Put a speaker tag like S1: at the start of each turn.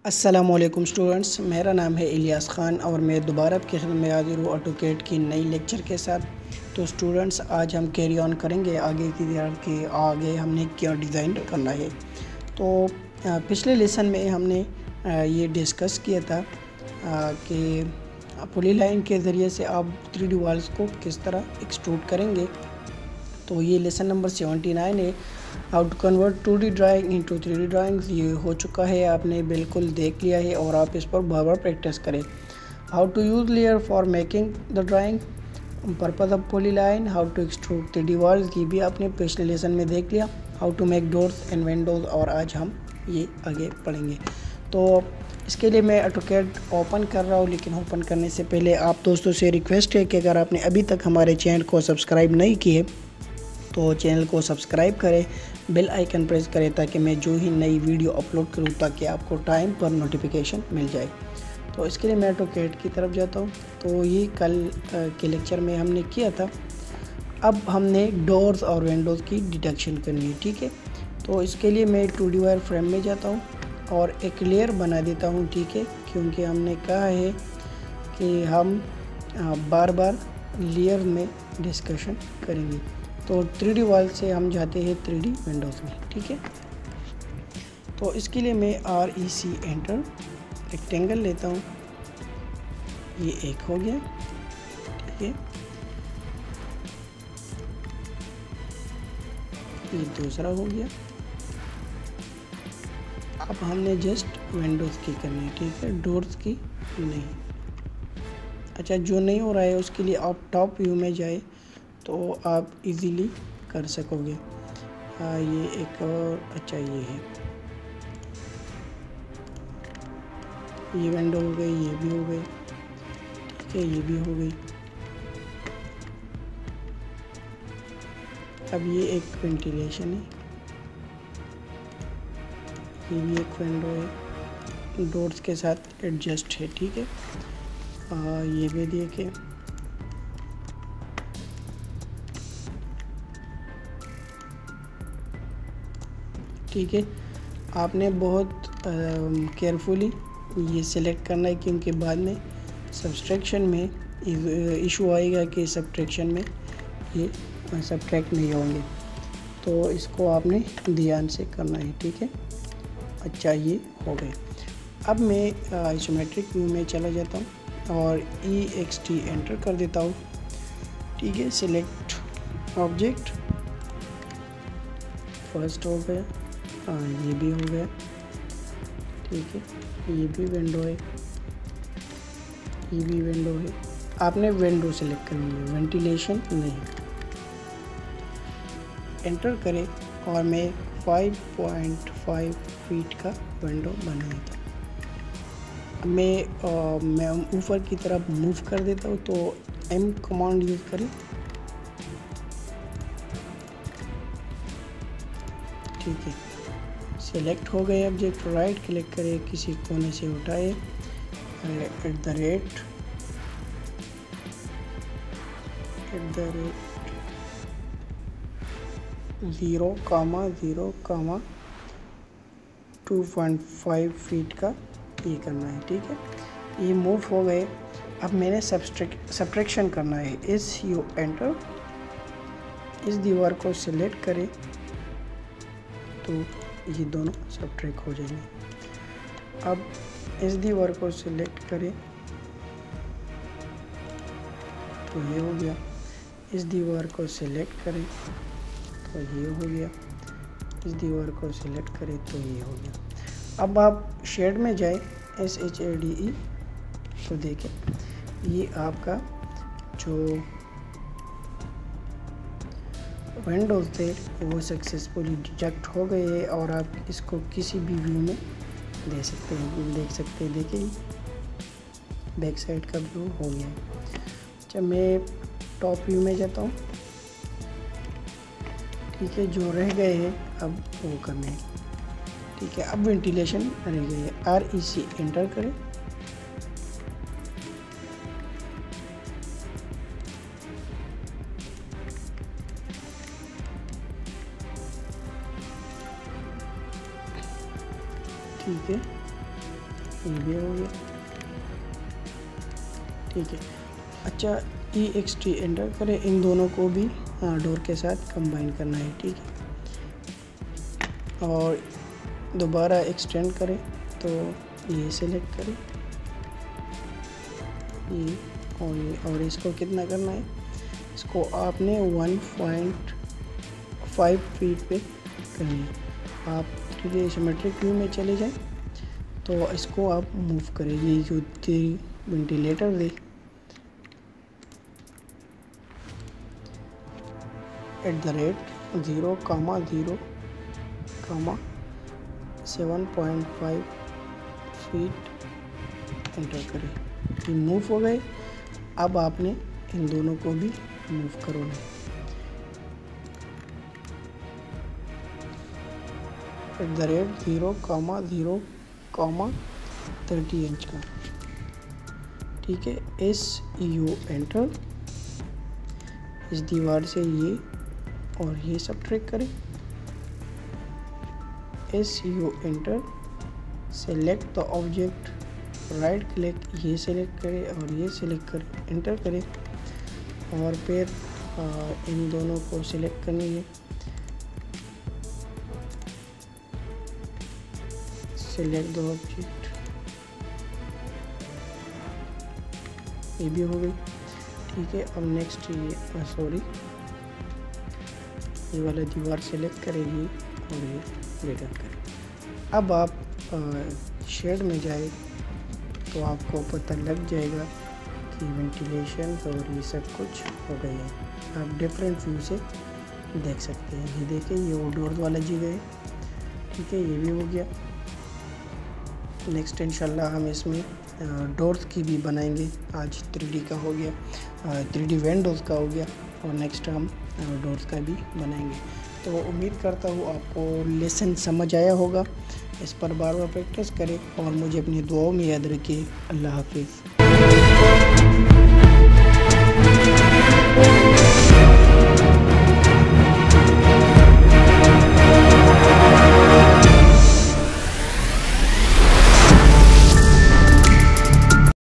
S1: अस्सलामुअलैकुम स्टूडेंट्स, मेरा नाम है इलियास ख़ान और मैं दोबारा आपकी खिदमत में हाज़िर हूँ AutoCAD की नई लेक्चर के साथ। तो स्टूडेंट्स, आज हम कैरी ऑन करेंगे आगे की तरह कि आगे हमने क्या डिज़ाइन करना है। तो पिछले लेसन में हमने ये डिस्कस किया था कि पॉलीलाइन के ज़रिए से आप 3D वॉल्स को किस तरह एक्सट्रूड करेंगे। तो ये लेसन नंबर 79 है, how to convert 2D drawing into 3D drawings. ये हो चुका है, आपने बिल्कुल देख लिया है और आप इस पर बार बार प्रैक्टिस करें। How to use layer for making the drawing, purpose of polyline, how to extrude 3D walls, ये भी आपने पिछले लेसन में देख लिया। How to make doors and windows, और आज हम ये आगे पढ़ेंगे। तो इसके लिए मैं AutoCAD ओपन कर रहा हूँ, लेकिन ओपन करने से पहले आप दोस्तों से रिक्वेस्ट है कि अगर आपने अभी तक हमारे चैनल को सब्सक्राइब नहीं किए तो चैनल को सब्सक्राइब करें, बेल आइकन प्रेस करें ताकि मैं जो ही नई वीडियो अपलोड करूं ताकि आपको टाइम पर नोटिफिकेशन मिल जाए। तो इसके लिए मैं AutoCAD की तरफ जाता हूं। तो ये कल के लेक्चर में हमने किया था। अब हमने डोर्स और विंडोज़ की डिटेक्शन करनी है, ठीक है। तो इसके लिए मैं 2D वायर फ्रेम में जाता हूँ और एक लेयर बना देता हूँ, ठीक है, क्योंकि हमने कहा है कि हम बार बार लेयर में डिस्कशन करेंगे। तो 3D वॉल से हम जाते हैं 3D विंडोज़ में, ठीक है। तो इसके लिए मैं REC एंटर रेक्टेंगल लेता हूँ, ये एक हो गया, ठीक है। ये दूसरा हो गया। अब हमने जस्ट विंडोज़ की करनी है, ठीक है, डोर्स की नहीं। अच्छा, जो नहीं हो रहा है उसके लिए आप टॉप व्यू में जाए तो आप इजीली कर सकोगे। ये एक और अच्छा ये है, ये विंडो हो गई, ये भी हो गई, ठीक है, ये भी हो गई। अब ये एक वेंटिलेशन है, ये भी एक विंडो है, डोर्स के साथ एडजस्ट है, ठीक है। ये भी देखिए, ठीक है। आपने बहुत केयरफुली ये सिलेक्ट करना है, क्योंकि बाद में सब्सट्रैक्शन में इशू आएगा कि सब्सट्रैक्शन में ये सब्सट्रैक्ट नहीं होंगे। तो इसको आपने ध्यान से करना है, ठीक है। अच्छा, ये हो गए। अब मैं आइसोमेट्रिक व्यू में चला जाता हूँ और EXT एंटर कर देता हूँ, ठीक है। सिलेक्ट ऑब्जेक्ट, फर्स्ट हो गया, ये भी हो गया, ठीक है। ये भी विंडो है, ये भी विंडो है। आपने विंडो सेलेक्ट करनी है, वेंटिलेशन नहीं। एंटर करें और मैं 5.5 फीट का विंडो बनाया था। मैं ऊपर की तरफ मूव कर देता हूँ, तो M कमांड यूज़ करें, ठीक है। सेलेक्ट हो गए ऑब्जेक्ट, राइट क्लिक करें, किसी कोने से उठाए, @ 0,0,2.5 फीट का ये करना है, ठीक है। ये मूव हो गए। अब मैंने सब्ट्रैक्शन करना है, SU एंटर। इस दीवार को सिलेक्ट करें तो ये दोनों सब्ट्रैक्ट हो जाएंगे। अब इस दीवार को सिलेक्ट करें तो ये हो गया, इस दीवार को सिलेक्ट करें तो ये हो गया, इस दीवार को सिलेक्ट करें तो ये हो गया। अब आप शेड में जाए, SHADE, तो देखें ये आपका जो विंडोज़ थे वो सक्सेसफुली डिटेक्ट हो गए हैं और आप इसको किसी भी व्यू में देख सकते हैं। देखिए, बैक साइड का व्यू हो गया। अच्छा, मैं टॉप व्यू में जाता हूँ, ठीक है। जो रह गए हैं अब वो करने हैं, ठीक है। अब वेंटिलेशन रह गई है, REC एंटर करें, ठीक है। ये भी हो गया, ठीक है। अच्छा, EXT एंटर करें, इन दोनों को भी डोर के साथ कंबाइन करना है, ठीक है। और दोबारा एक्सटेंड करें तो ये सिलेक्ट करें, ये और इसको कितना करना है, इसको आपने 1.5 फीट पे करनी है। आप 3D सिमेट्रिक व्यू में चले जाएं तो इसको आप मूव करें, ये जो वेंटिलेटर दे @0,0,7.5 फीट एंटर करें, ये मूव हो गए। अब आपने इन दोनों को भी मूव करना है, @0,0,30 इंच का, ठीक है। SU एंटर, इस दीवार से ये और ये सब्ट्रैक्ट करें, SU enter, select the object, right click, ये सिलेक्ट करें और ये सिलेक्ट करें, एंटर करें। और फिर इन दोनों को सिलेक्ट करनी है, सिलेक्ट द ऑब्जेक्ट, ये भी हो गई, ठीक है। अब नेक्स्ट ये वाला दीवार सेलेक्ट करेगी और ये रिटर्न करें। अब आप शेड में जाए तो आपको पता लग जाएगा कि वेंटिलेशन और ये सब कुछ हो गया है। आप डिफरेंट व्यू से देख सकते हैं। ये देखिए, ये वो डोर वाला जगह है, ठीक है, ये भी हो गया। नेक्स्ट इंशाल्लाह हम इसमें डोर्स की भी बनाएंगे। आज 3D का हो गया, 3D विंडोज़ का हो गया, और नेक्स्ट हम डोर्स का भी बनाएंगे। तो उम्मीद करता हूँ आपको लेसन समझ आया होगा। इस पर बार बार प्रैक्टिस करें और मुझे अपनी दुआओं में याद रखिए। अल्लाह हाफिज़।